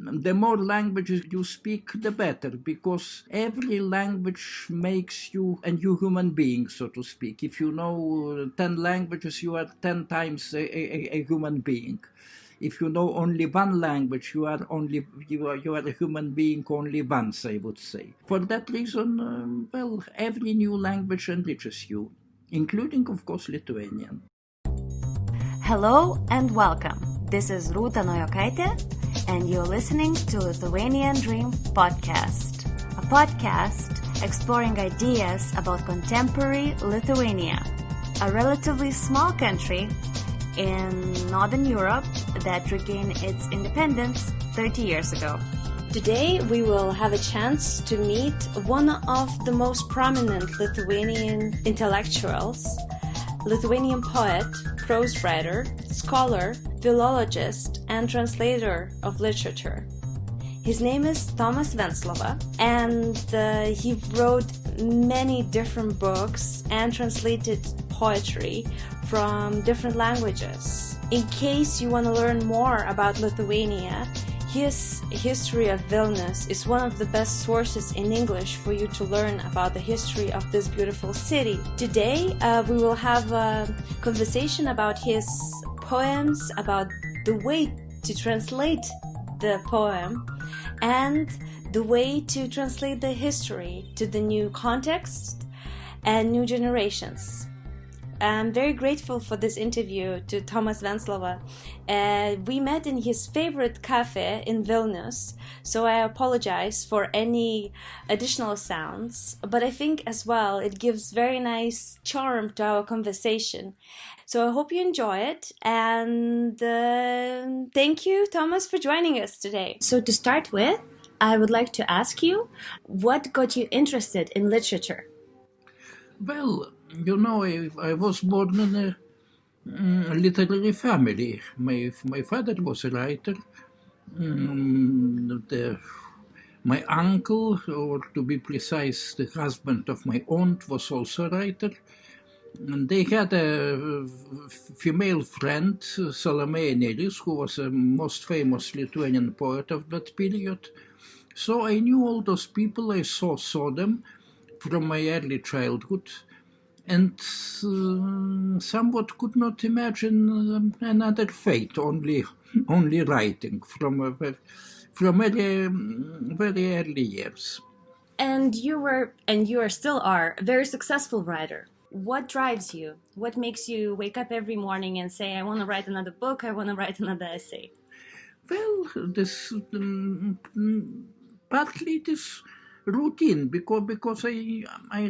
the more languages you speak, the better, because every language makes you a new human being, so to speak. If you know 10 languages, you are 10 times a human being. If you know only one language, you are a human being only once, I would say. For that reason, every new language enriches you, including, of course, Lithuanian. Hello and welcome. This is Ruta Naujokaite, and you're listening to Lithuanian Dream Podcast, a podcast exploring ideas about contemporary Lithuania, a relatively small country in Northern Europe that regained its independence 30 years ago. Today we will have a chance to meet one of the most prominent Lithuanian intellectuals, Lithuanian poet, prose writer, scholar, philologist, and translator of literature. His name is Tomas Venclova, and he wrote many different books and translated poetry from different languages. In case you want to learn more about Lithuania, his History of Vilnius is one of the best sources in English for you to learn about the history of this beautiful city. Today, we will have a conversation about his poems, about the way to translate the poem, and the way to translate the history to the new context and new generations. I'm very grateful for this interview to Tomas Venclova. We met in his favorite cafe in Vilnius, so I apologize for any additional sounds, but I think as well it gives very nice charm to our conversation. So I hope you enjoy it, and thank you, Tomas, for joining us today. So to start with, I would like to ask you, what got you interested in literature? Well, you know, I was born in a literary family. My father was a writer. My uncle, or to be precise, the husband of my aunt, was also a writer. And they had a female friend, Salome Nėris, who was a most famous Lithuanian poet of that period. So I knew all those people, I saw them from my early childhood, and somewhat could not imagine another fate, only writing from very, very early years. And you still are a very successful writer. What drives you? What makes you wake up every morning and say, I want to write another book, I want to write another essay? Well, this partly this routine, because I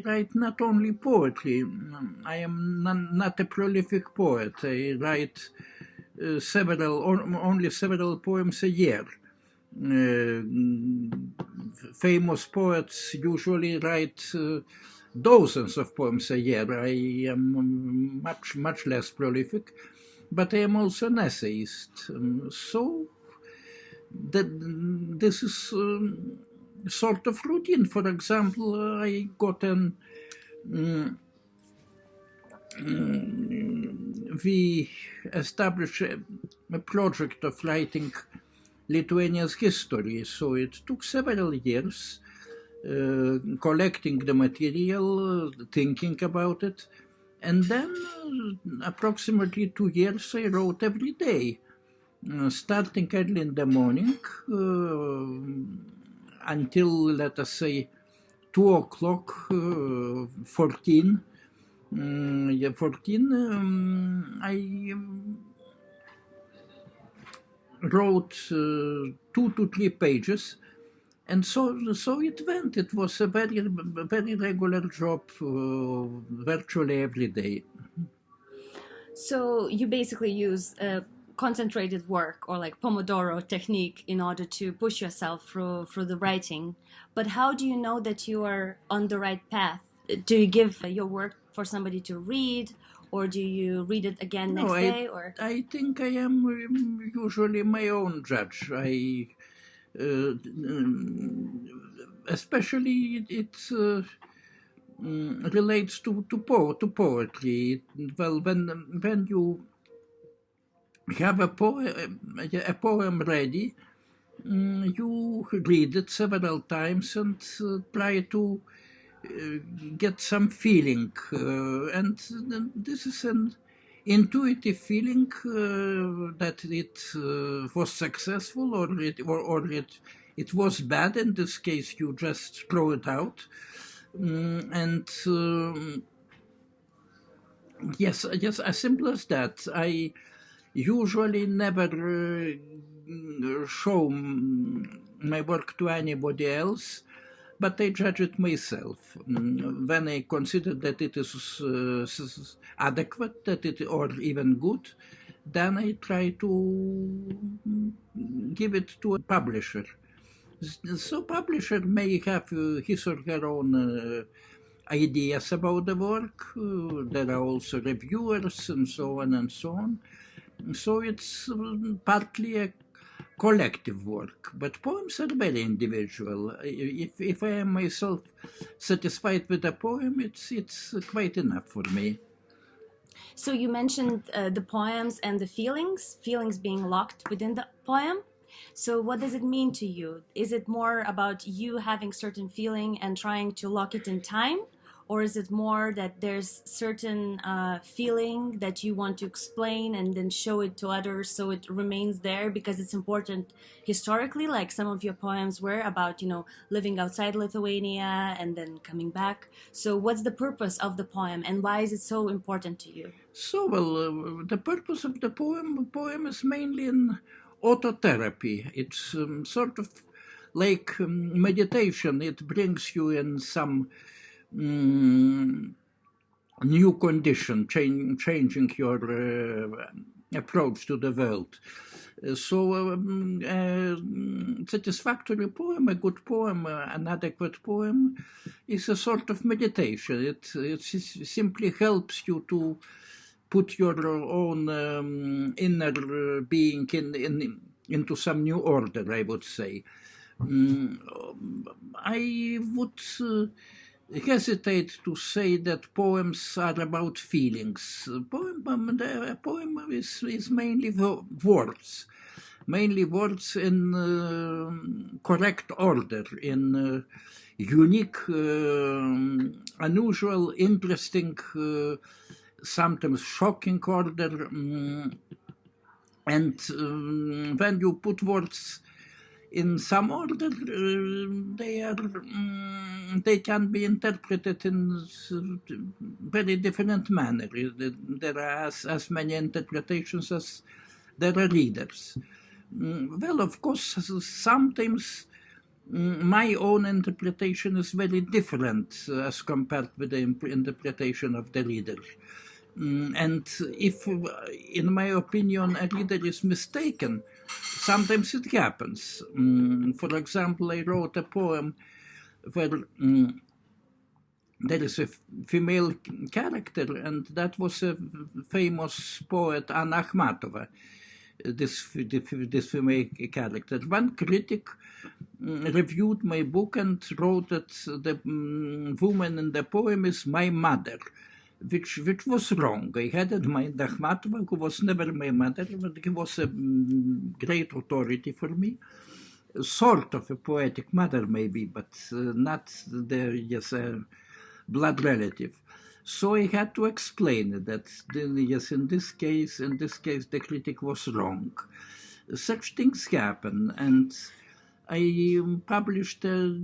write not only poetry. I am not a prolific poet. I write only several poems a year. Famous poets usually write dozens of poems a year. I am much less prolific, but I am also an essayist. So this is sort of routine. For example, I got we established a project of writing Lithuania's history, so it took several years collecting the material, thinking about it, and then approximately 2 years I wrote every day, starting early in the morning until, let us say, 2 o'clock, 14. I wrote 2 to 3 pages, and so it went. It was a very regular job, virtually every day. So you basically use concentrated work, or like Pomodoro technique, in order to push yourself through the writing. But how do you know that you are on the right path? Do you give your work for somebody to read, or do you read it again next day? Or I think I am usually my own judge. Especially it relates to poetry. Well, when you have a poem ready, you read it several times and try to get some feeling. And this is an intuitive feeling that it was successful or it was bad. In this case, you just throw it out. Yes, as simple as that. I usually never show my work to anybody else, but I judge it myself. When I consider that it is adequate, or even good, then I try to give it to a publisher. So publisher may have his or her own ideas about the work. There are also reviewers and so on and so on. So it's partly a collective work, but poems are very individual. If I am myself satisfied with a poem, it's quite enough for me. So you mentioned the poems and the feelings being locked within the poem. So what does it mean to you? Is it more about you having certain feeling and trying to lock it in time? Or is it more that there's certain feeling that you want to explain and then show it to others so it remains there because it's important historically, like some of your poems were about, living outside Lithuania and then coming back. So what's the purpose of the poem and why is it so important to you? So, well, the purpose of the poem is mainly in autotherapy. It's sort of like meditation. It brings you in some new condition, changing your approach to the world. So a satisfactory poem, a good poem, an adequate poem, is a sort of meditation. It simply helps you to put your own inner being into some new order, I would say. I would hesitate to say that poems are about feelings. A poem is mainly words in correct order, in unique, unusual, interesting, sometimes shocking order. And when you put words in some order, they can be interpreted in very different manner. There are as many interpretations as there are readers. Well, of course, sometimes my own interpretation is very different as compared with the interpretation of the reader. And if, in my opinion, a reader is mistaken, sometimes it happens. For example, I wrote a poem where there is a female character, and that was a famous poet, Anna Akhmatova, this female character. One critic reviewed my book and wrote that the woman in the poem is my mother, which was wrong. I had in mind Akhmatova, who was never my mother, but he was a great authority for me. Sort of a poetic mother, maybe, but not a blood relative. So I had to explain that, yes, in this case, the critic was wrong. Such things happen, and I published a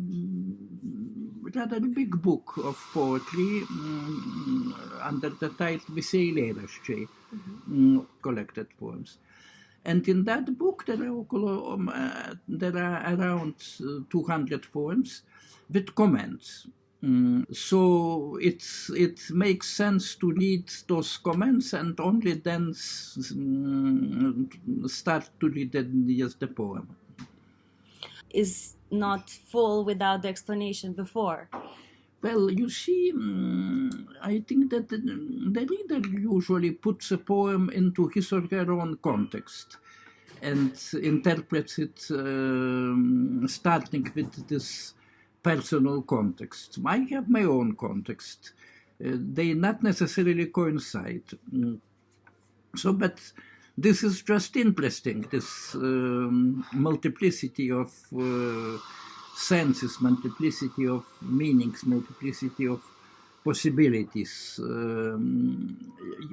rather big book of poetry under the title Visi eilėraščiai, collected poems. And in that book there are around 200 poems with comments. So it makes sense to read those comments and only then start to read the poem. Is not full without the explanation before. Well, you see, I think that the reader usually puts a poem into his or her own context and interprets it starting with this personal context. I have my own context. They not necessarily coincide. But this is just interesting, this multiplicity of senses, multiplicity of meanings, multiplicity of possibilities.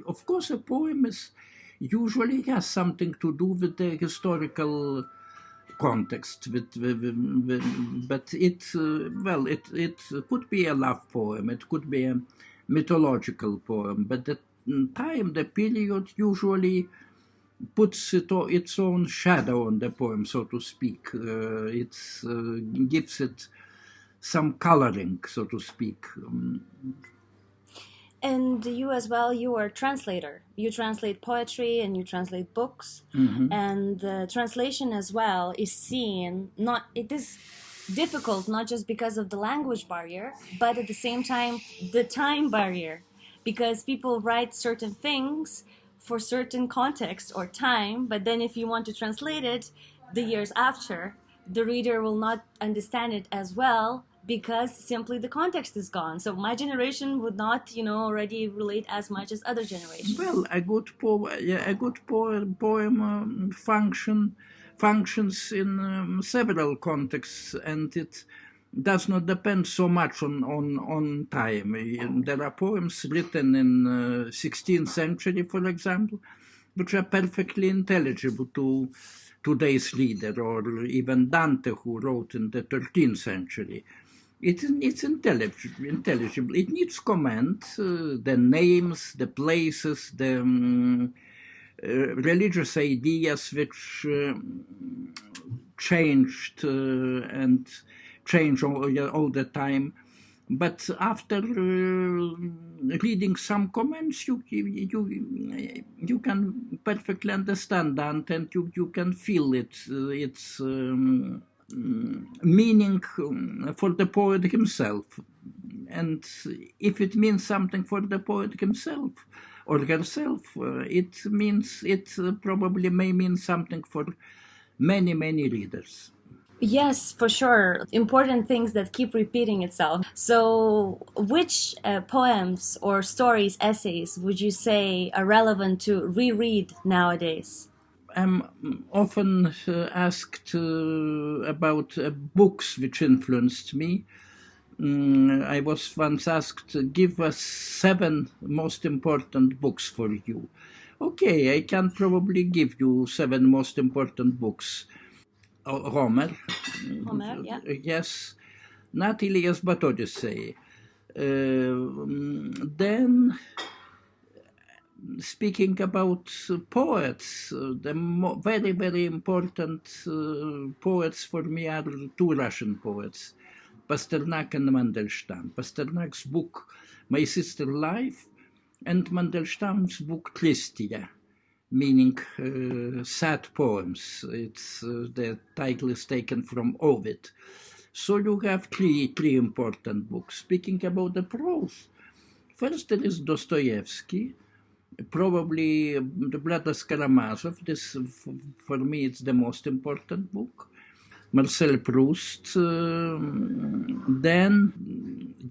Of course, a poem usually has something to do with the historical context, but it could be a love poem, it could be a mythological poem, but the time, the period usually puts its own shadow on the poem, so to speak. It gives it some coloring, so to speak. And you as well, you are a translator. You translate poetry and you translate books. And the translation as well is seen, it is difficult not just because of the language barrier, but at the same time, the time barrier. Because people write certain things for certain context or time, but then if you want to translate it the years after, the reader will not understand it as well, because simply the context is gone. So my generation would not, already relate as much as other generations. Well, a good poem functions in several contexts, and it does not depend so much on time. There are poems written in 16th century, for example, which are perfectly intelligible to today's reader, or even Dante, who wrote in the 13th century. It's intelligible. It needs comment, the names, the places, the religious ideas which changed and change all the time. But after reading some comments, you can perfectly understand Dante, and you can feel its meaning for the poet himself. And if it means something for the poet himself or herself, it probably may mean something for many, many readers. Yes, for sure. Important things that keep repeating itself. So which poems or stories, essays would you say are relevant to reread nowadays? I'm often asked about books which influenced me. I was once asked, give us 7 most important books for you. Okay, I can probably give you 7 most important books. Homer. Yeah. Yes, not Ilias but Odyssey. Then, speaking about poets, the very, very important poets for me are 2 Russian poets, Pasternak and Mandelstam. Pasternak's book, My Sister Life, and Mandelstam's book, Tristia, meaning sad poems. The title is taken from Ovid. So you have three important books. Speaking about the prose, first there is Dostoyevsky, probably the Brothers Karamazov. This, for me, it's the most important book. Marcel Proust. Then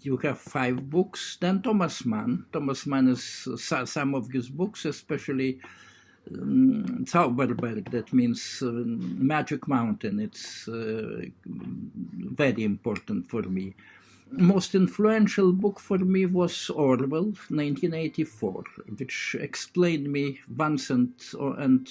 you have 5 books. Then Thomas Mann. Thomas Mann is some of his books, especially Zauberberg, that means Magic Mountain. It's very important for me. Most influential book for me was Orwell, 1984, which explained me once and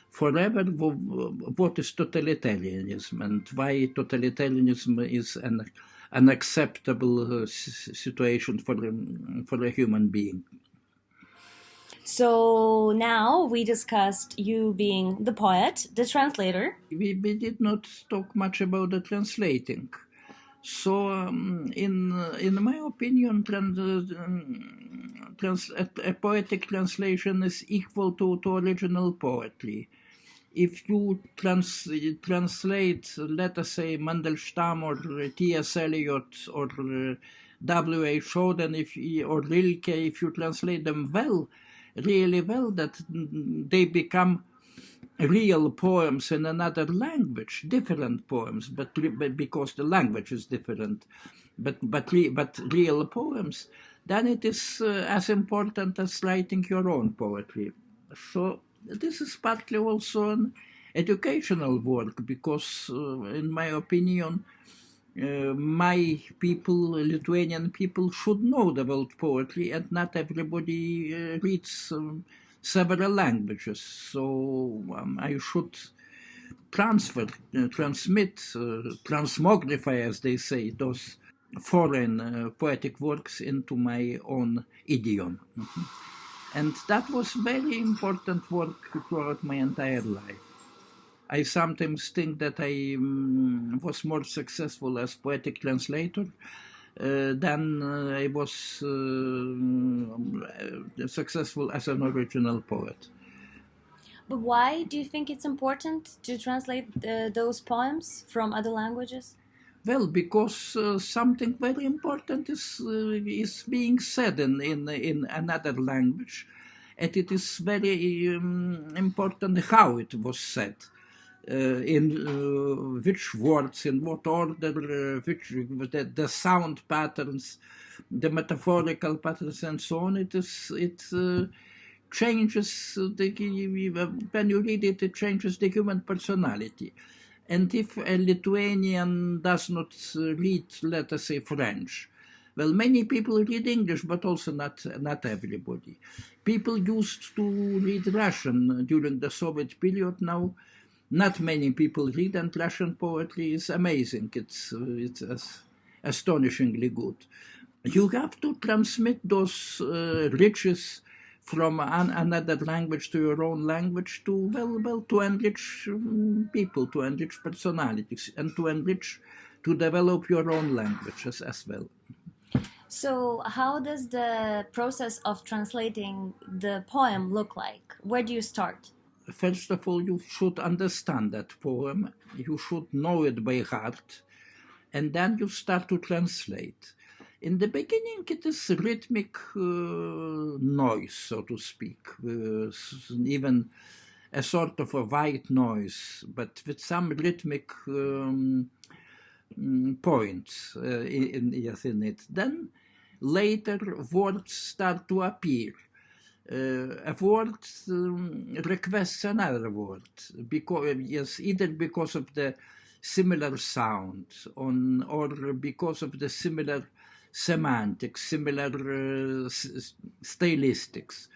forever what is totalitarianism and why totalitarianism is an unacceptable situation for a human being. So now we discussed you being the poet, the translator. We did not talk much about the translating. So, in my opinion, a poetic translation is equal to original poetry. If you translate, let us say, Mandelstam or T.S. Eliot or W.H. Auden or Rilke, if you translate them really well, that they become real poems in another language, different poems, but because the language is different, but real poems, then it is as important as writing your own poetry. So this is partly also an educational work because, in my opinion, my people, Lithuanian people, should know the world poetry, and not everybody reads several languages. So I should transmit, transmogrify, as they say, those foreign poetic works into my own idiom. And that was very important work throughout my entire life. I sometimes think that I was more successful as poetic translator than I was successful as an original poet. But why do you think it's important to translate those poems from other languages? Well, because something very important is being said in another language, and it is very important how it was said. In which words, in what order, the sound patterns, the metaphorical patterns, and so on. It changes when you read it. It changes the human personality. And if a Lithuanian does not read, let us say, French, well, many people read English, but also not everybody. People used to read Russian during the Soviet period. Now, not many people read, and Russian poetry is amazing. It's astonishingly good. You have to transmit those riches from another language to your own language to enrich people, to enrich personalities, and to develop your own languages as well. So how does the process of translating the poem look like? Where do you start? First of all, you should understand that poem, you should know it by heart, and then you start to translate. In the beginning, it is rhythmic noise, so to speak, even a sort of a white noise, but with some rhythmic points in it. Then later, words start to appear. A word requests another word, either because of the similar sound or because of the similar semantics, similar stylistics.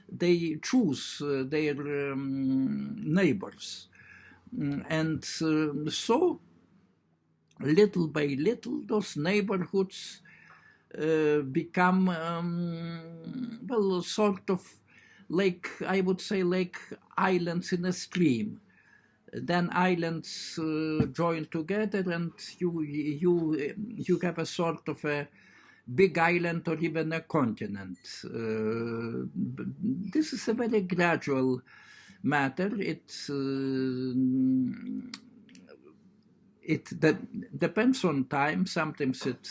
They choose their neighbors. And so, little by little, those neighborhoods become, sort of like, I would say, like islands in a stream. Then islands join together, and you have a sort of a big island or even a continent. This is a very gradual matter. It depends on time. Sometimes it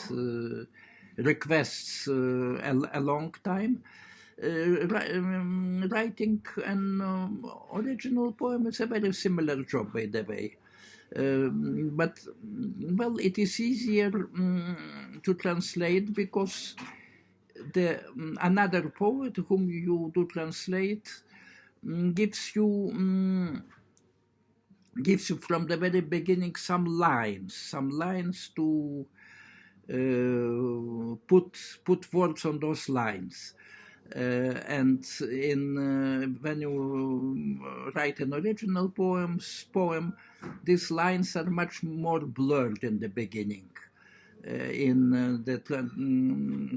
requests a long time. Writing an original poem is a very similar job, by the way. But, well, it is easier to translate because another poet whom you do translate gives you from the very beginning some lines to put words on those lines. And when you write an original poem, these lines are much more blurred in the beginning. In the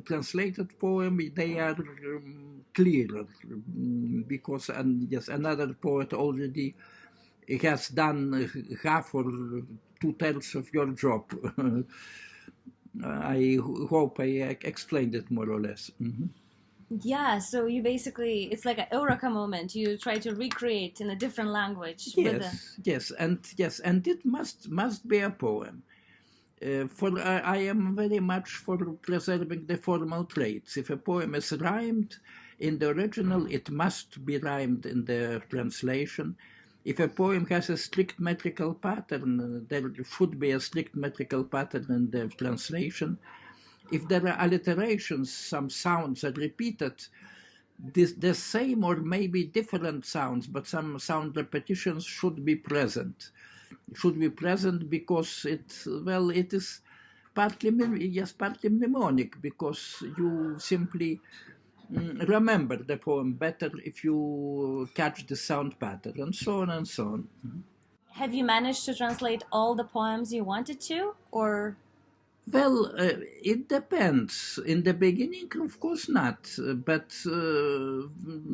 translated poem, they are clearer because, another poet already has done half or 2/3 of your job. I hope I explained it more or less. Mm-hmm. Yeah, so you basically, it's like an eureka moment. You try to recreate in a different language. Yes, and it must be a poem. I am very much for preserving the formal traits. If a poem is rhymed in the original, it must be rhymed in the translation. If a poem has a strict metrical pattern, there should be a strict metrical pattern in the translation. If there are alliterations, some sounds are repeated, the same or maybe different sounds, but some sound repetitions should be present. Should be present because it is partly mnemonic, because you simply remember the poem better if you catch the sound pattern, and so on and so on. Have you managed to translate all the poems you wanted to, or? Well, it depends. In the beginning, of course not, but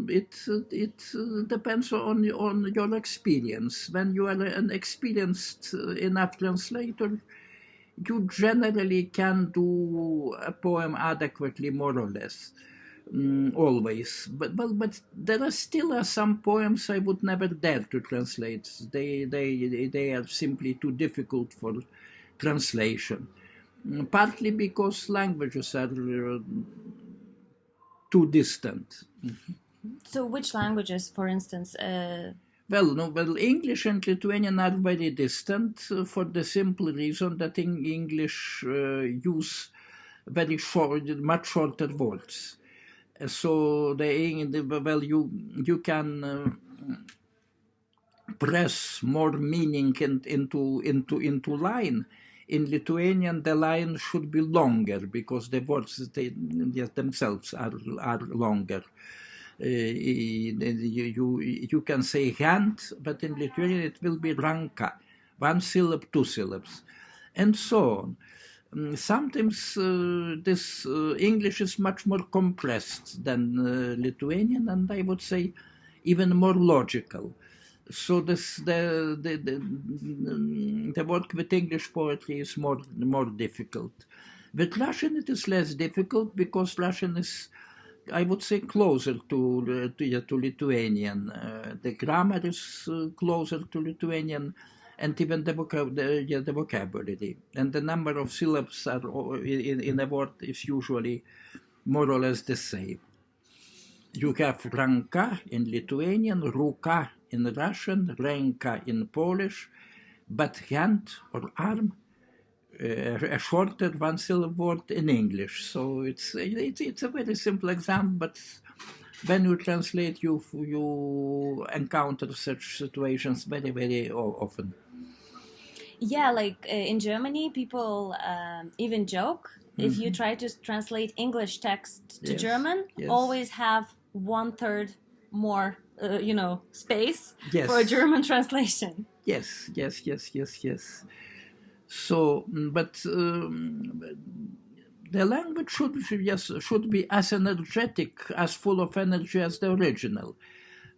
it depends on your experience. When you are an experienced enough translator, you generally can do a poem adequately, more or less, always. But there are still some poems I would never dare to translate. They are simply too difficult for translation. Partly because languages are too distant. So which languages, for instance? Well, English and Lithuanian are very distant for the simple reason that in English use very much shorter words. So you can press more meaning into line. In Lithuanian, the line should be longer because the words themselves are longer. You can say hand, but in Lithuanian it will be ranka, 1 syllable, 2 syllables, and so on. Sometimes this English is much more compressed than Lithuanian, and I would say even more logical. So the work with English poetry is more difficult. With Russian it is less difficult because Russian is, I would say, closer to Lithuanian. The grammar is closer to Lithuanian, and even the vocabulary. And the number of syllables are in a word is usually more or less the same. You have ranka in Lithuanian, ruka in Russian, renka in Polish, but hand or arm, a shorter 1 syllable word in English. So it's a very simple example, but when you translate, you encounter such situations very, very often. Yeah, like in Germany, people even joke if you try to translate English text to German, always have 1/3 more, space for a German translation. Yes. So, but the language should be as energetic, as full of energy as the original.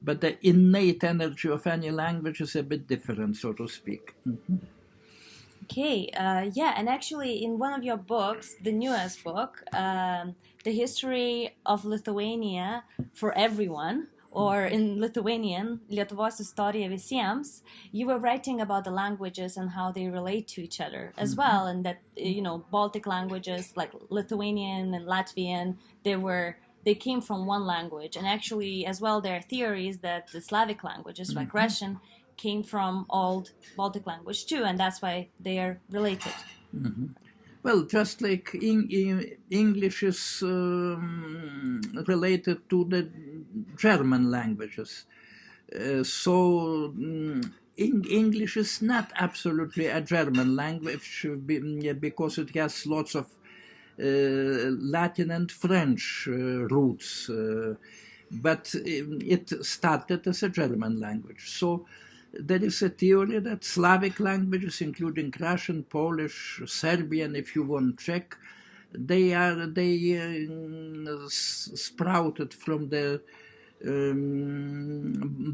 But the innate energy of any language is a bit different, so to speak. Okay, and actually in one of your books, the newest book, The History of Lithuania for Everyone, or in Lithuanian, Lietuvos istorija visiems, you were writing about the languages and how they relate to each other as well, and that, Baltic languages like Lithuanian and Latvian, they came from one language. And actually, as well, there are theories that the Slavic languages, like Russian, came from old Baltic language too, and that's why they are related. Well, just like English is related to the German languages. So English is not absolutely a German language because it has lots of Latin and French roots, but it started as a German language. So there is a theory that Slavic languages, including Russian, Polish, Serbian, if you want Czech, they sprouted from the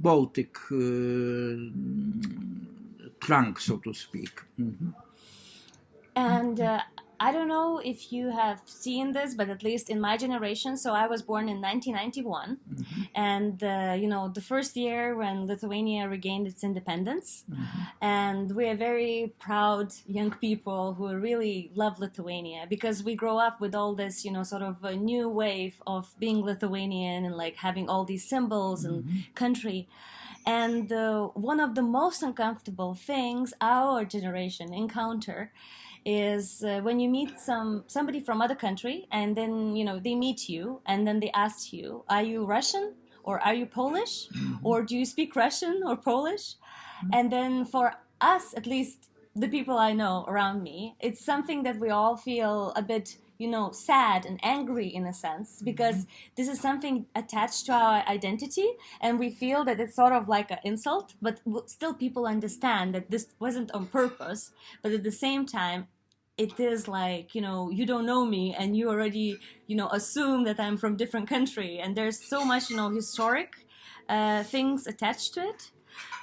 Baltic trunk, so to speak. And I don't know if you have seen this, but at least in my generation, so I was born in 1991, and the first year when Lithuania regained its independence, and we are very proud young people who really love Lithuania because we grow up with all this, sort of a new wave of being Lithuanian and like having all these symbols and country. And one of the most uncomfortable things our generation encounter is when you meet somebody from other country, and then they meet you, and then they ask you, "Are you Russian or are you Polish, or do you speak Russian or Polish?" And then for us, at least the people I know around me, it's something that we all feel a bit sad and angry in a sense, because this is something attached to our identity, and we feel that it's sort of like an insult, but still people understand that this wasn't on purpose. But at the same time, it is like, you don't know me, and you already, assume that I'm from different country, and there's so much, historic things attached to it.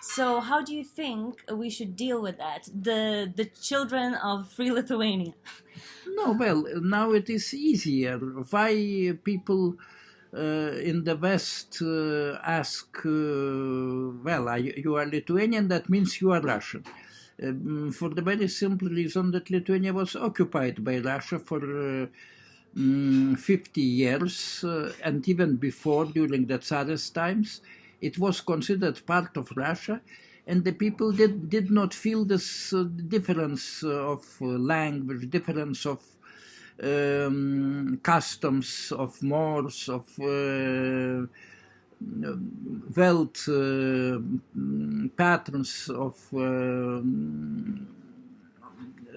So how do you think we should deal with that, the children of free Lithuania? No, well, now it is easier. Why people in the West ask, you are Lithuanian, that means you are Russian. For the very simple reason that Lithuania was occupied by Russia for 50 years, and even before, during the Tsarist times, it was considered part of Russia, and the people did not feel this difference of language, difference of customs, of mores, of wealth patterns, of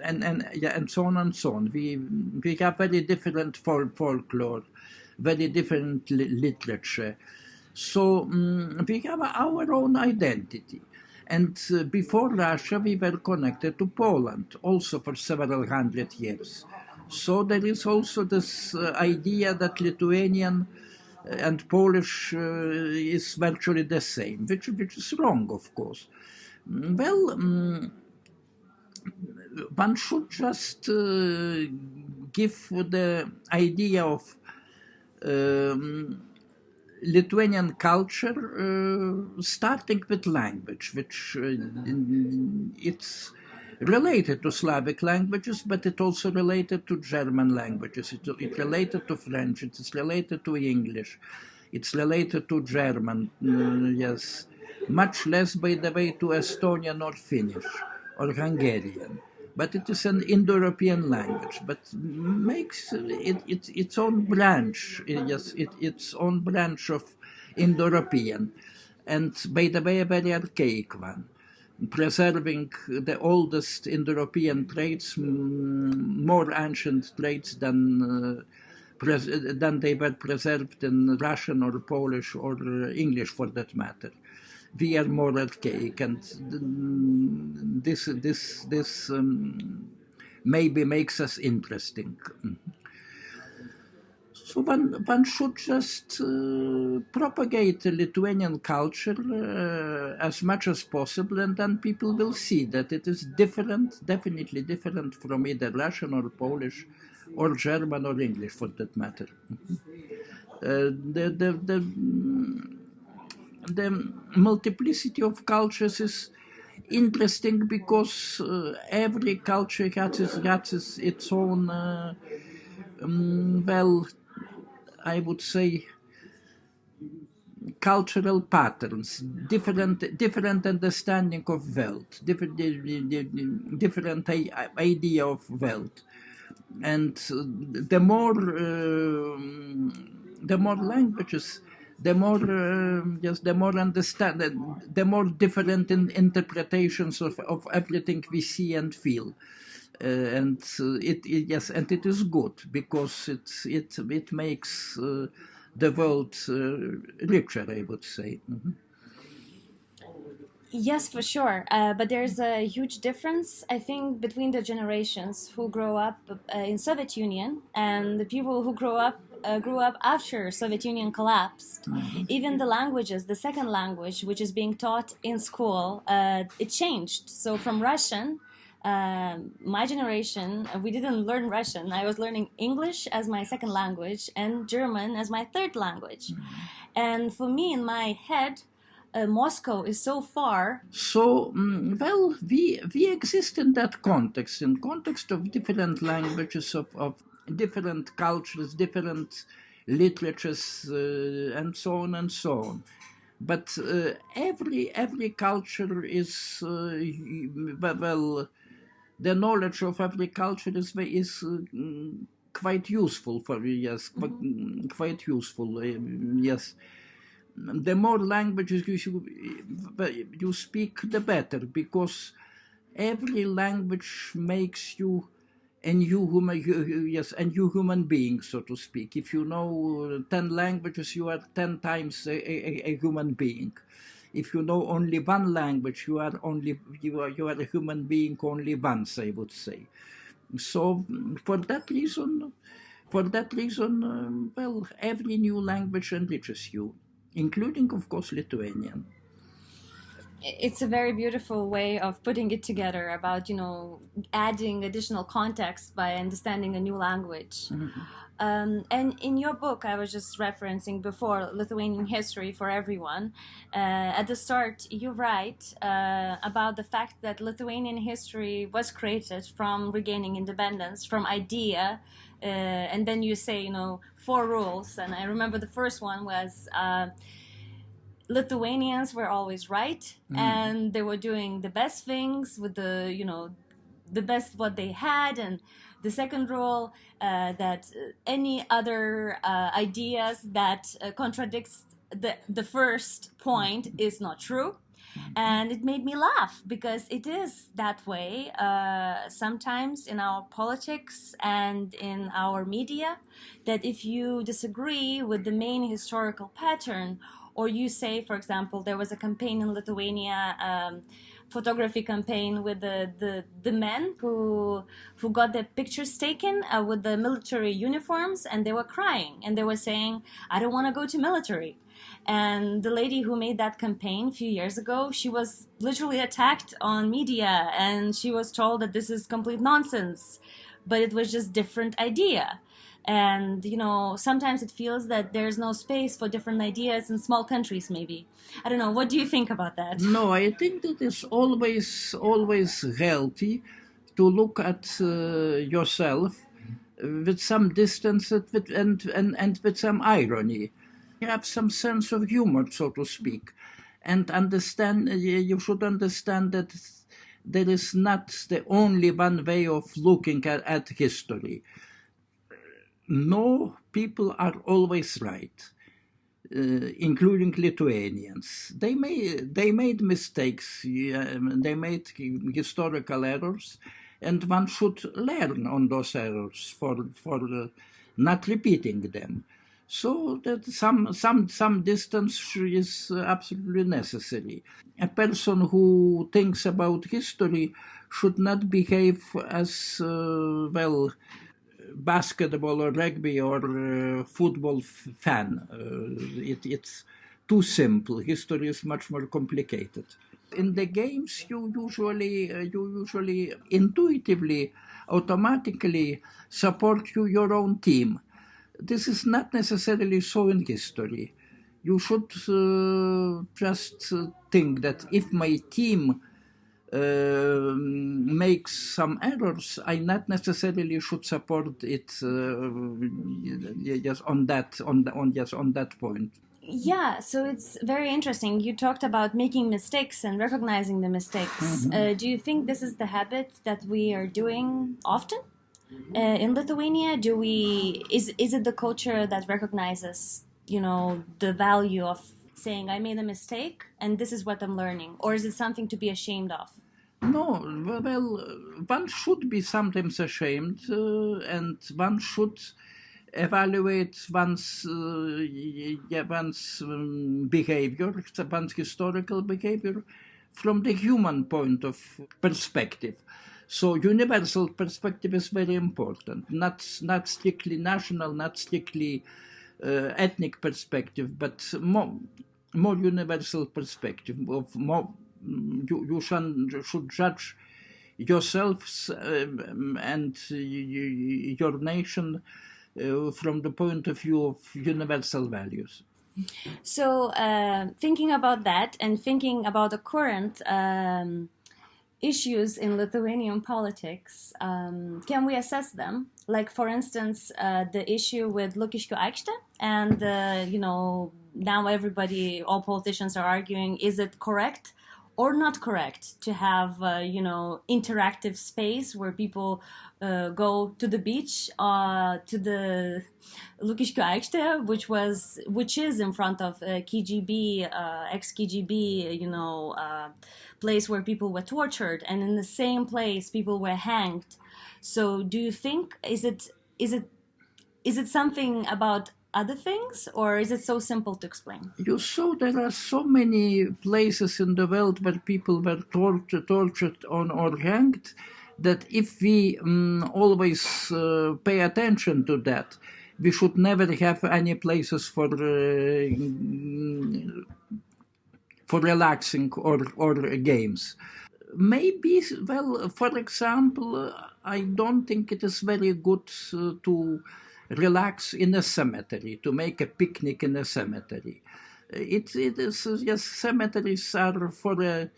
and so on and so on. We have very different folklore, very different literature. So we have our own identity. And before Russia, we were connected to Poland, also for several hundred years. So there is also this idea that Lithuanian and Polish is virtually the same, which is wrong, of course. Well, one should just give the idea of Lithuanian culture starting with language, which it's related to Slavic languages, but it's also related to German languages. It's related to French. It's related to English. It's related to German. Yes, much less, by the way, to Estonian or Finnish or Hungarian. But it is an Indo-European language, but makes it its own branch. Yes, its own branch of Indo-European, and by the way, a very archaic one, preserving the oldest Indo-European traits, more ancient traits than they were preserved in Russian or Polish or English, for that matter. We are more archaic, and this maybe makes us interesting. So one should just propagate the Lithuanian culture as much as possible, and then people will see that it is different, definitely different from either Russian or Polish or German or English, for that matter. The multiplicity of cultures is interesting because every culture has its own, I would say, cultural patterns, different understanding of wealth, different idea of wealth, and the more languages, the more understand, the more different interpretations of everything we see and feel, and it is good because it makes the world richer, I would say. Mm-hmm. Yes, for sure. But there's a huge difference, I think, between the generations who grow up in Soviet Union and the people who grew up after Soviet Union collapsed. Mm-hmm. Even the languages, the second language, which is being taught in school, it changed. So from Russian, my generation, we didn't learn Russian. I was learning English as my second language and German as my third language. Mm-hmm. And for me, in my head, Moscow is so far. So, we exist in that context, in context of different languages, of different cultures, different literatures, and so on and so on. But every culture is well. The knowledge of every culture is quite useful for yes, quite useful. Yes, the more languages you speak, the better, because every language makes you a new human being, so to speak. If you know 10 languages, you are 10 times a human being. If you know only one language, you are a human being only once, I would say. So for that reason, well, every new language enriches you, including, of course, Lithuanian. It's a very beautiful way of putting it together about, adding additional context by understanding a new language. And in your book, I was just referencing before, Lithuanian History for Everyone, at the start you write about the fact that Lithuanian history was created from regaining independence, from idea, and then you say, 4 rules. And I remember the first one was... Lithuanians were always right, and they were doing the best things with the best what they had. And the second rule, that any other ideas that contradicts the first point is not true. And it made me laugh, because it is that way sometimes in our politics and in our media, that if you disagree with the main historical pattern, or you say, for example, there was a campaign in Lithuania, photography campaign with the men who got their pictures taken with the military uniforms, and they were crying, and they were saying, I don't want to go to military. And the lady who made that campaign a few years ago, she was literally attacked on media, and she was told that this is complete nonsense, but it was just different idea. And sometimes it feels that there's no space for different ideas in small countries. Maybe, I don't know, what do you think about that? No, I think that it's always healthy to look at yourself with some distance and with some irony. You have some sense of humor, so to speak, and understand. You should understand that there is not the only one way of looking at history. No, people are always right, including Lithuanians. They made mistakes, they made historical errors, and one should learn on those errors for not repeating them. So that some distance is absolutely necessary. A person who thinks about history should not behave as well basketball or rugby or football fan. It's too simple. History is much more complicated. In the games, you usually intuitively, automatically support your own team. This is not necessarily so in history. You should just think that if my team makes some errors, I not necessarily should support it just on that point. Yeah, so it's very interesting. You talked about making mistakes and recognizing the mistakes. Do you think this is the habit that we are doing often in Lithuania? Is it the culture that recognizes, the value of saying, I made a mistake and this is what I'm learning? Or is it something to be ashamed of? No, well, one should be sometimes ashamed, and one should evaluate one's behavior, one's historical behavior, from the human point of perspective. So universal perspective is very important, not strictly national, not strictly ethnic perspective, but more universal perspective of more. You should judge yourselves and your nation from the point of view of universal values. So, thinking about that and thinking about the current issues in Lithuanian politics, can we assess them? Like, for instance, the issue with Lukiškių aikštė and now all politicians are arguing, is it correct or not correct to have, interactive space where people go to the beach, to the Lukiškių aikštė, which is in front of KGB, ex-KGB, place where people were tortured, and in the same place people were hanged. So, do you think is it something about other things, or is it so simple to explain? You saw there are so many places in the world where people were tortured or hanged, that if we always pay attention to that, we should never have any places for relaxing or games. Maybe, well, for example, I don't think it is very good to relax in a cemetery, to make a picnic in a cemetery. It is, yes, cemeteries are for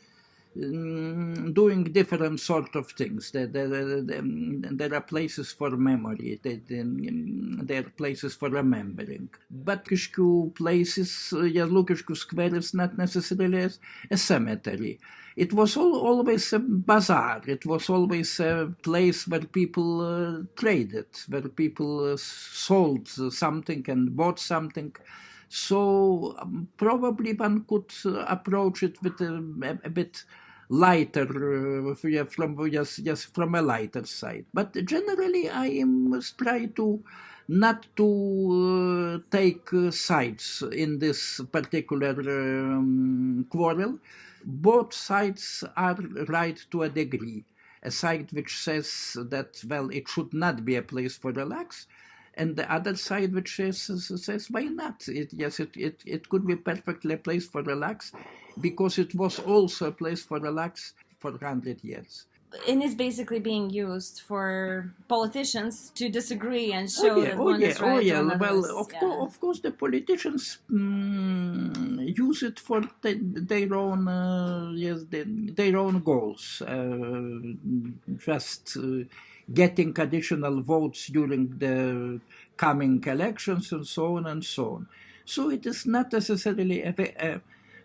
doing different sort of things. There are places for memory, there are places for remembering. But Lukiškių places, Lukiškių Square is not necessarily a cemetery. It was always a bazaar. It was always a place where people traded, where people sold something and bought something. So probably one could approach it with a bit lighter, from a lighter side. But generally, I try to not to take sides in this particular quarrel. Both sides are right to a degree. A side which says that, well, it should not be a place for relax, and the other side which says why not? It could be perfectly a place for relax, because it was also a place for relax for 100 years. And it's basically being used for politicians to disagree and show that one is right. Well, of course, the politicians use it for their own goals. Just getting additional votes during the coming elections and so on and so on. So it is not necessarily a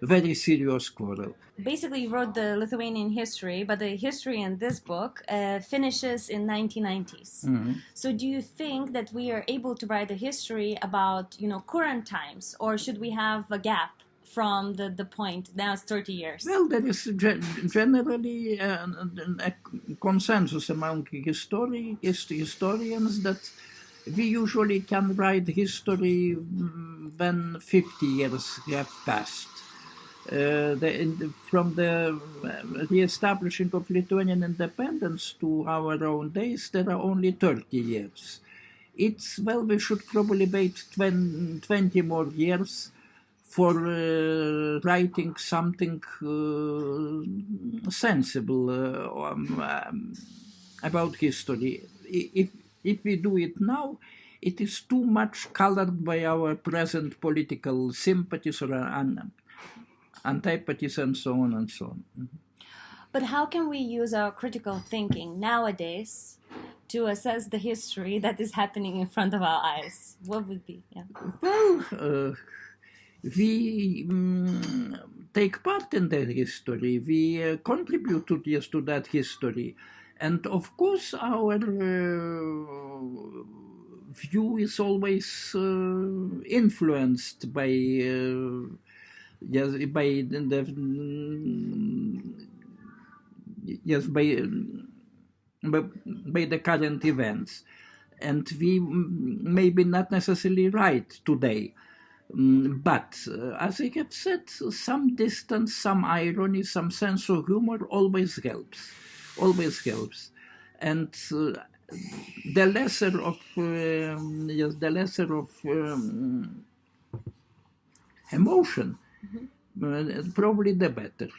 very serious quarrel. Basically, you wrote the Lithuanian history, but the history in this book finishes in 1990s. Mm-hmm. So do you think that we are able to write a history about, current times, or should we have a gap from the point? Now it's 30 years. Well, there is generally a consensus among historians that we usually can write history when 50 years have passed. From the re-establishing of Lithuanian independence to our own days, there are only 30 years. We should probably wait 20 more years for writing something sensible about history. If we do it now, it is too much colored by our present political sympathies or antipathies and so on and so on. But how can we use our critical thinking nowadays to assess the history that is happening in front of our eyes? What would be? Yeah. Well, we take part in that history. We contribute to that history. And of course, our view is always influenced by by the current events, and we maybe not necessarily right today, but as I have said, some distance, some irony, some sense of humor always helps, and the lesser of emotion, probably the better.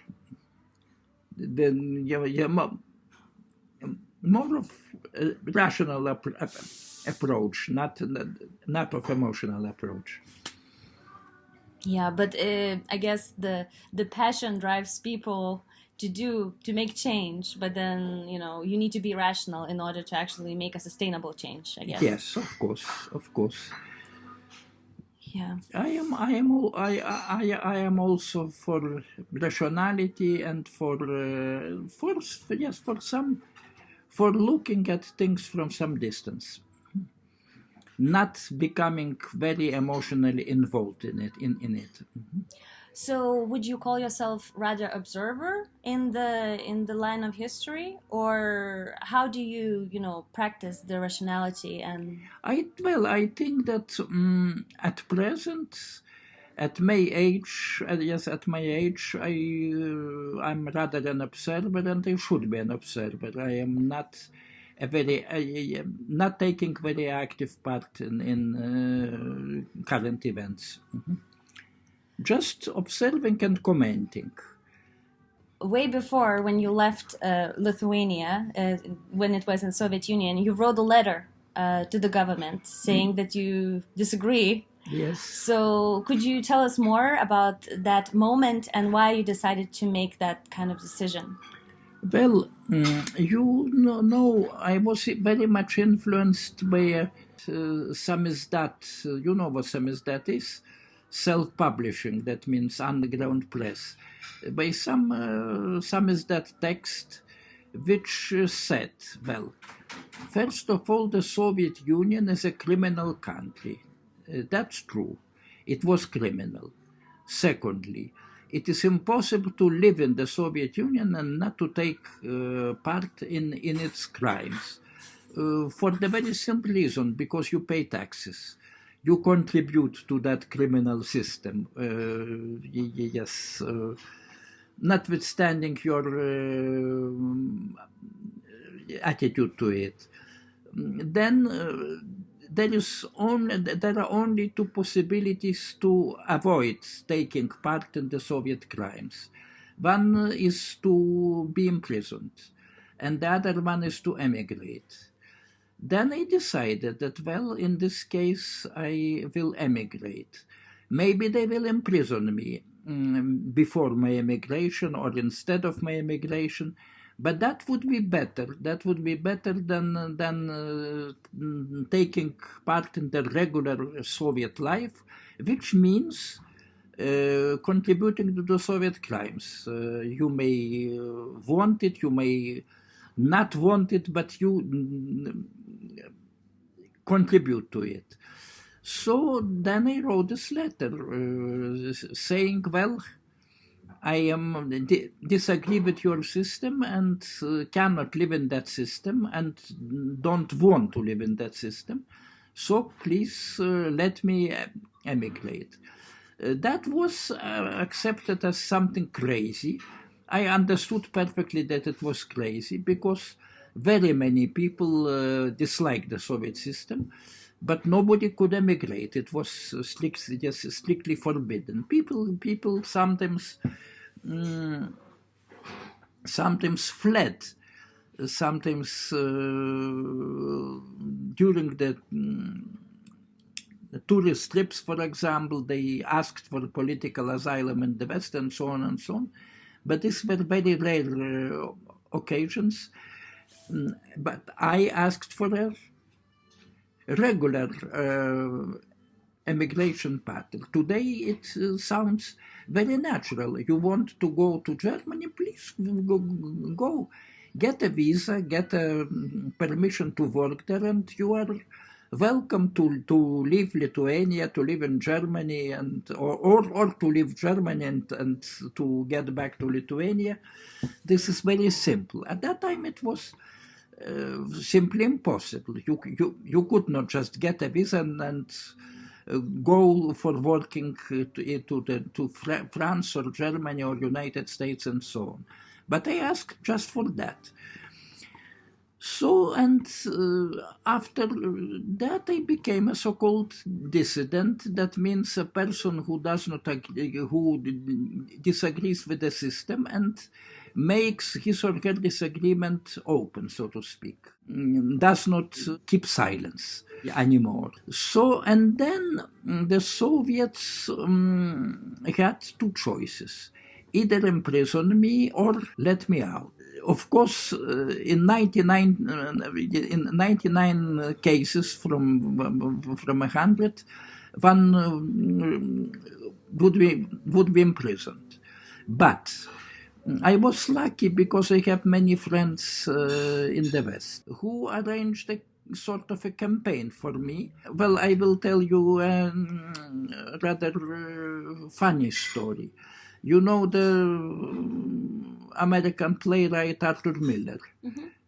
More of a rational approach, not of emotional approach. Yeah, but I guess the passion drives people to make change, but then you need to be rational in order to actually make a sustainable change, I guess. Yes, of course. Yeah. I am also for rationality and for looking at things from some distance, not becoming very emotionally involved in it. So, would you call yourself rather observer in the line of history, or how do you practice the rationality and? I think that at present, at my age, I'm rather an observer, and I should be an observer. I am not not taking very active part in current events. Just observing and commenting. Way before, when you left Lithuania, when it was in Soviet Union, you wrote a letter to the government saying that you disagree. Yes. So could you tell us more about that moment and why you decided to make that kind of decision? Well, I was very much influenced by samizdat. You know what samizdat is? Self-publishing, that means underground press, by some samizdat text which said, well, first of all, the Soviet Union is a criminal country. That's true. It was criminal. Secondly, it is impossible to live in the Soviet Union and not to take part in its crimes, for the very simple reason, because you pay taxes. You contribute to that criminal system. Yes, notwithstanding your attitude to it. Then there are only two possibilities to avoid taking part in the Soviet crimes. One is to be imprisoned, and the other one is to emigrate. Then I decided that, well, in this case, I will emigrate. Maybe they will imprison me before my emigration or instead of my emigration, but that would be better. That would be better than taking part in the regular Soviet life, which means contributing to the Soviet crimes. You may want it, you may not want it, but you contribute to it. So then I wrote this letter saying, well, I disagree with your system and cannot live in that system and don't want to live in that system. So please let me emigrate. That was accepted as something crazy. I understood perfectly that it was crazy because very many people disliked the Soviet system, but nobody could emigrate. It was strictly forbidden. People sometimes fled. Sometimes during the tourist trips, for example, they asked for political asylum in the West and so on and so on. But these were very rare occasions. But I asked for a regular emigration pattern. Today it sounds very natural. You want to go to Germany, please go. Get a visa, get a permission to work there, and you are welcome to leave Lithuania, to live in Germany, and or to leave Germany and to get back to Lithuania. This is very simple. At that time it was simply impossible. You could not just get a visa and go for working to France or Germany or United States and so on. But I asked just for that. So, and after that I became a so-called dissident. That means a person who does not agree, who disagrees with the system and makes his or her disagreement open, so to speak, does not keep silence anymore. So, and then the Soviets had two choices: either imprison me or let me out. Of course, in 99 cases from 100, would be imprisoned. But I was lucky because I have many friends in the West who arranged a sort of a campaign for me. Well, I will tell you a rather funny story. You know the American playwright Arthur Miller,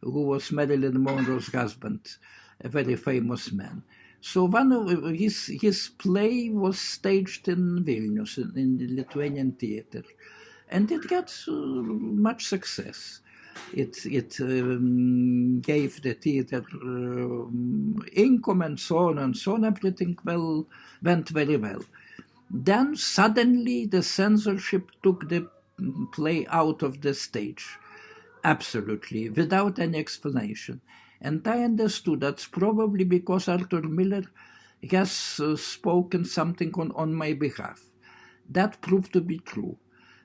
who was Marilyn Monroe's husband, a very famous man. So one of his play was staged in Vilnius, in the Lithuanian theater, and it got much success. It gave the theater income and so on and so on. Everything went very well. Then suddenly the censorship took the play out of the stage, absolutely, without any explanation. And I understood that's probably because Arthur Miller has spoken something on my behalf. That proved to be true.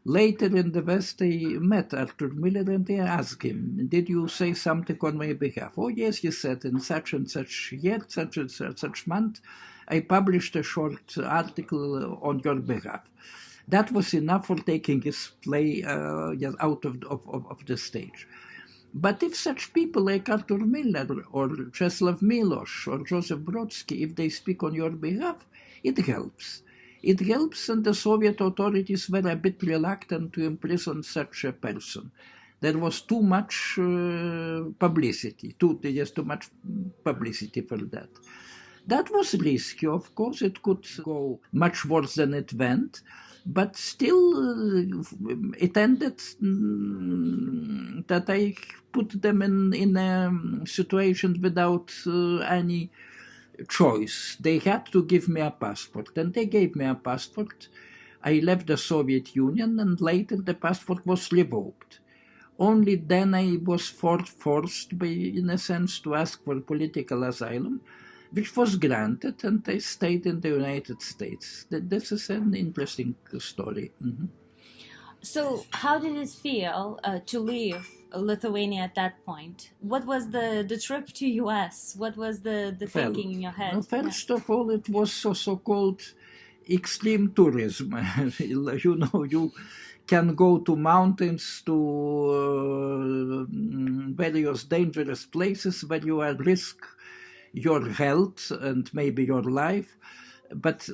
Later in the West, I met Arthur Miller and I asked him, did you say something on my behalf? Oh, yes, he said, in such and such year, such and such month, I published a short article on your behalf. That was enough for taking his play out of the stage. But if such people like Arthur Miller or Czesław Miłosz or Joseph Brodsky, if they speak on your behalf, it helps. It helps, and the Soviet authorities were a bit reluctant to imprison such a person. There was too much publicity, too much publicity for that. That was risky, of course. It could go much worse than it went, but still it ended that I put them in a situation without any choice. They had to give me a passport, and they gave me a passport. I left the Soviet Union, and later the passport was revoked. Only then I was forced, in a sense, to ask for political asylum, which was granted, and I stayed in the United States. This is an interesting story. Mm-hmm. So how did it feel to leave Lithuania at that point? What was the trip to US? What was the thinking in your head? First of all, it was so-called extreme tourism. You can go to mountains, to various dangerous places where you risk your health and maybe your life. But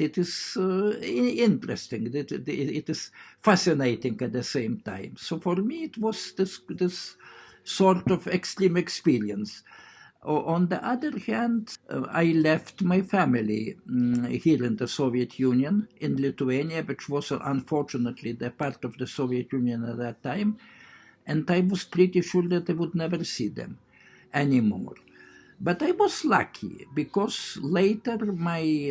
it is interesting. It is fascinating at the same time. So for me, it was this sort of extreme experience. On the other hand, I left my family here in the Soviet Union, in Lithuania, which was unfortunately the part of the Soviet Union at that time, and I was pretty sure that I would never see them anymore. But I was lucky because later my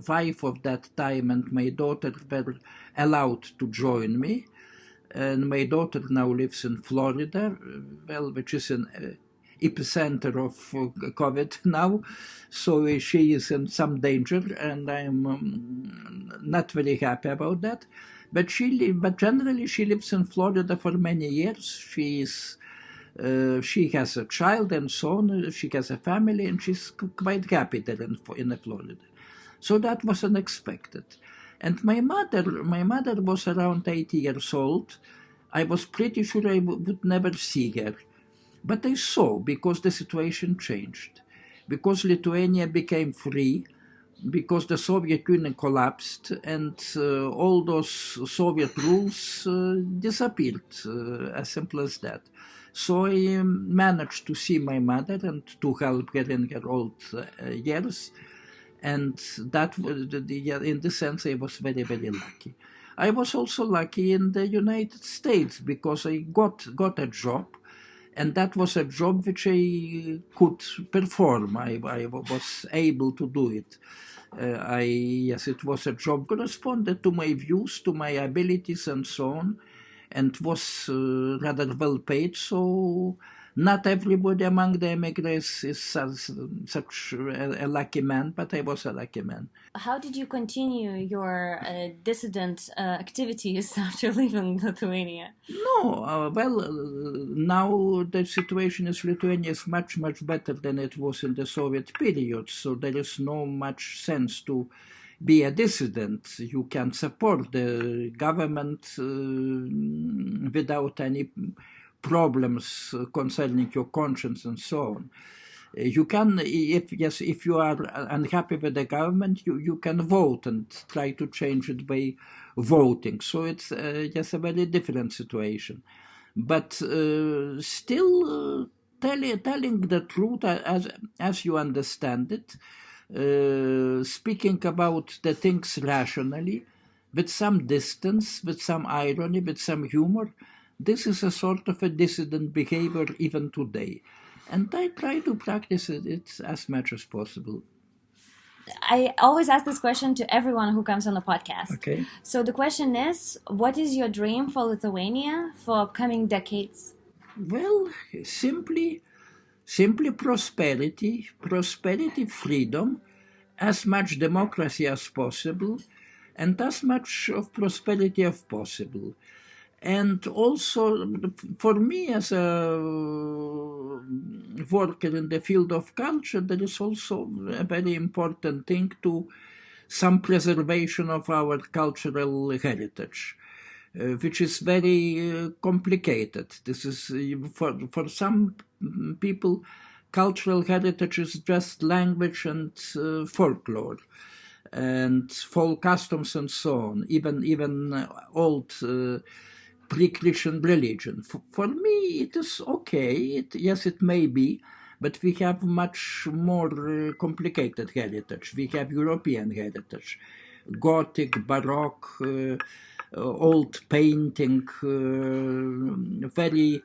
wife of that time and my daughter were allowed to join me. And my daughter now lives in Florida, which is an epicenter of COVID now. So she is in some danger, and I'm not very happy about that. But generally she lives in Florida for many years. She has a child and so on. She has a family, and she's quite happy there in Florida. So that was unexpected. And my mother was around 80 years old. I was pretty sure I would never see her. But I saw, because the situation changed. Because Lithuania became free, because the Soviet Union collapsed, and all those Soviet rules disappeared, as simple as that. So I managed to see my mother and to help her in her old years. And that was, in this sense, I was very, very lucky. I was also lucky in the United States because I got a job, and that was a job which I could perform. I was able to do it. Yes, it was a job corresponded to my views, to my abilities, and so on, and was rather well paid. So Not everybody among the immigrants is such a lucky man, but I was a lucky man. How did you continue your dissident activities after leaving Lithuania? No, now the situation in Lithuania is much, much better than it was in the Soviet period, so there is no much sense to be a dissident. You can support the government without any problems concerning your conscience and so on. You can, if you are unhappy with the government, you can vote and try to change it by voting. So it's just a very different situation. But still telling the truth as you understand it, speaking about the things rationally, with some distance, with some irony, with some humor, this is a sort of a dissident behavior even today. And I try to practice it as much as possible. I always ask this question to everyone who comes on the podcast. Okay. So the question is, what is your dream for Lithuania for upcoming decades? Well, simply prosperity, freedom, as much democracy as possible, and as much of prosperity as possible. And also, for me as a worker in the field of culture, there is also a very important thing to some preservation of our cultural heritage, which is very complicated. This is, for some people, cultural heritage is just language and folklore and folk customs and so on, even old pre-Christian religion. For me, it is okay. Yes, it may be, but we have much more complicated heritage. We have European heritage, Gothic, Baroque, old painting, very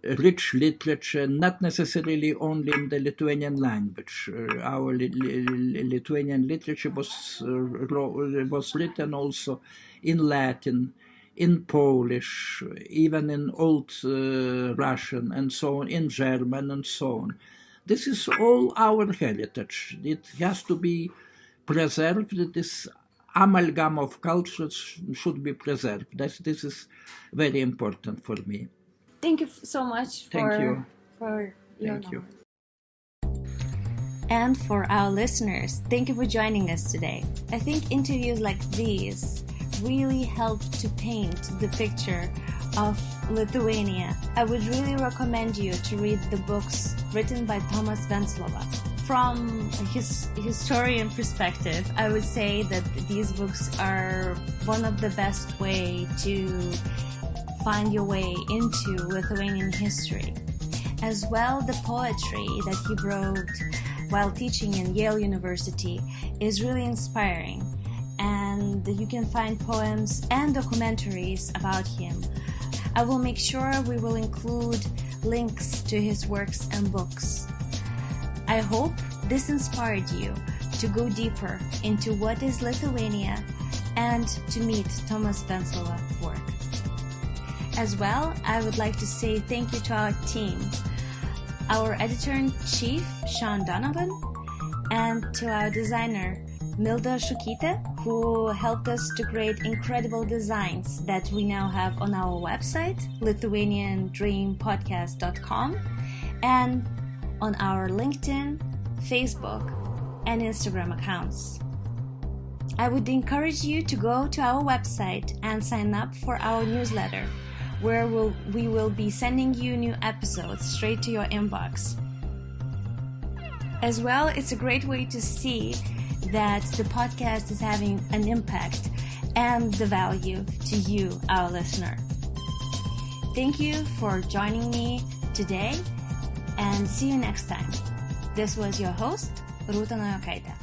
rich literature, not necessarily only in the Lithuanian language. Our Lithuanian literature was written also in Latin, in Polish, even in Old Russian and so on, in German and so on. This is all our heritage. It has to be preserved. This amalgam of cultures should be preserved. This is very important for me. Thank you so much for your knowledge. And for our listeners, thank you for joining us today. I think interviews like these really help to paint the picture of Lithuania. I would really recommend you to read the books written by Tomas Venclova. From his historian perspective, I would say that these books are one of the best way to find your way into Lithuanian history. As well, the poetry that he wrote while teaching in Yale University is really inspiring. And you can find poems and documentaries about him. I will make sure we will include links to his works and books. I hope this inspired you to go deeper into what is Lithuania and to meet Tomas Venclova's work. As well, I would like to say thank you to our team, our editor-in-chief, Sean Donovan, and to our designer, Milda Sukyte, who helped us to create incredible designs that we now have on our website, LithuanianDreamPodcast.com, and on our LinkedIn, Facebook, and Instagram accounts. I would encourage you to go to our website and sign up for our newsletter, where we will be sending you new episodes straight to your inbox. As well, it's a great way to see that the podcast is having an impact and the value to you, our listener. Thank you for joining me today, and see you next time. This was your host, Ruta Naujokaite.